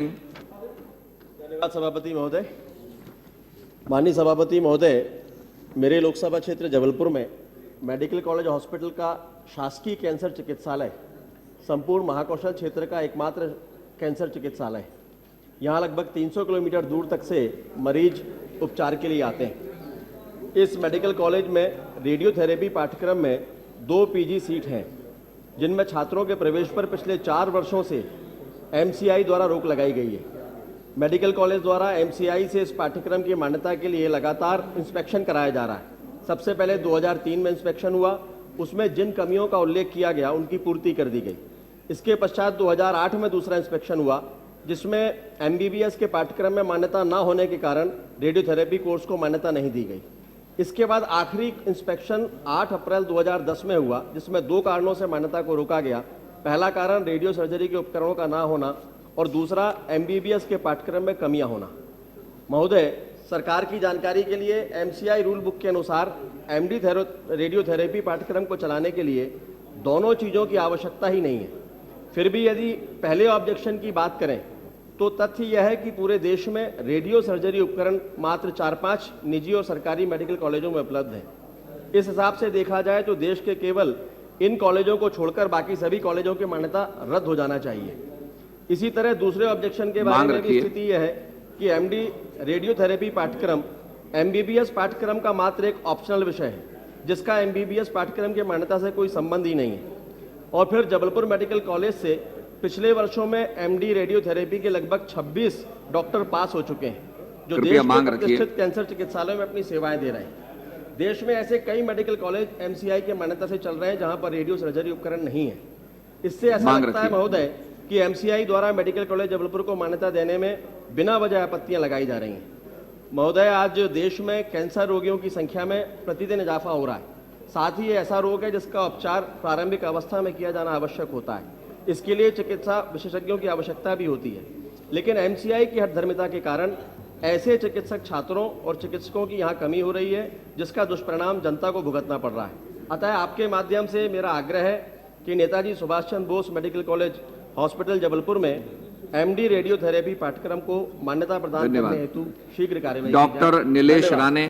धन्यवाद सभापति महोदय। माननीय सभापति महोदय, मेरे लोकसभा क्षेत्र जबलपुर में मेडिकल कॉलेज हॉस्पिटल का शासकीय कैंसर चिकित्सालय संपूर्ण महाकौशल क्षेत्र का एकमात्र कैंसर चिकित्सालय है। यहाँ लगभग 300 किलोमीटर दूर तक से मरीज उपचार के लिए आते हैं। इस मेडिकल कॉलेज में रेडियोथेरेपी पाठ्यक्रम में 2 पीजी सीट हैं, जिनमें छात्रों के प्रवेश पर पिछले 4 वर्षों से एमसीआई द्वारा रोक लगाई गई है। मेडिकल कॉलेज द्वारा एमसीआई से इस पाठ्यक्रम की मान्यता के लिए लगातार इंस्पेक्शन कराया जा रहा है। सबसे पहले 2003 में इंस्पेक्शन हुआ, उसमें जिन कमियों का उल्लेख किया गया उनकी पूर्ति कर दी गई। इसके पश्चात 2008 में दूसरा इंस्पेक्शन हुआ, जिसमें एमबीबीएस के पाठ्यक्रम में मान्यता न होने के कारण रेडियोथेरेपी कोर्स को मान्यता नहीं दी गई। इसके बाद आखिरी इंस्पेक्शन 8 अप्रैल 2010 में हुआ, जिसमें 2 कारणों से मान्यता को रोका गया। पहला कारण रेडियो सर्जरी के उपकरणों का ना होना और दूसरा एमबीबीएस के पाठ्यक्रम में कमियां होना। महोदय, सरकार की जानकारी के लिए एमसीआई रूल बुक के अनुसार एमडी रेडियोथेरेपी पाठ्यक्रम को चलाने के लिए दोनों चीज़ों की आवश्यकता ही नहीं है। फिर भी यदि पहले ऑब्जेक्शन की बात करें तो तथ्य यह है कि पूरे देश में रेडियो सर्जरी उपकरण मात्र 4-5 निजी और सरकारी मेडिकल कॉलेजों में उपलब्ध हैं। इस हिसाब से देखा जाए तो देश के केवल इन कॉलेजों को छोड़कर बाकी सभी कॉलेजों की मान्यता रद्द हो जाना चाहिए। इसी तरह दूसरे ऑब्जेक्शन के बारे में भी स्थिति यह है कि एमडी रेडियोथेरेपी पाठ्यक्रम एमबीबीएस पाठ्यक्रम का मात्र एक ऑप्शनल विषय है, जिसका एमबीबीएस पाठ्यक्रम की मान्यता से कोई संबंध ही नहीं है। और फिर जबलपुर मेडिकल कॉलेज से पिछले वर्षों में एमडी रेडियोथेरेपी के लगभग 26 डॉक्टर पास हो चुके हैं, जो देश के प्रतिष्ठित कैंसर चिकित्सालयों में अपनी सेवाएं दे रहे हैं। देश में ऐसे कई मेडिकल कॉलेज एमसीआई के मान्यता से चल रहे हैं जहां पर रेडियो सर्जरी उपकरण नहीं है। इससे ऐसा लगता है महोदय कि एमसीआई द्वारा मेडिकल कॉलेज जबलपुर को मान्यता देने में बिना वजह आपत्तियां लगाई जा रही हैं। महोदय, आज देश में कैंसर रोगियों की संख्या में प्रतिदिन इजाफा हो रहा है। साथ ही ये ऐसा रोग है जिसका उपचार प्रारंभिक अवस्था में किया जाना आवश्यक होता है। इसके लिए चिकित्सा विशेषज्ञों की आवश्यकता भी होती है, लेकिन एमसीआई की हठधर्मिता के कारण ऐसे चिकित्सक छात्रों और चिकित्सकों की यहाँ कमी हो रही है, जिसका दुष्परिणाम जनता को भुगतना पड़ रहा है। अतः आपके माध्यम से मेरा आग्रह है कि Netaji Subhash Chandra Bose medical college hospital Jabalpur में एमडी रेडियोथेरेपी पाठ्यक्रम को मान्यता प्रदान करने हेतु शीघ्र कार्यवाही। डॉक्टर नीलेश राणे।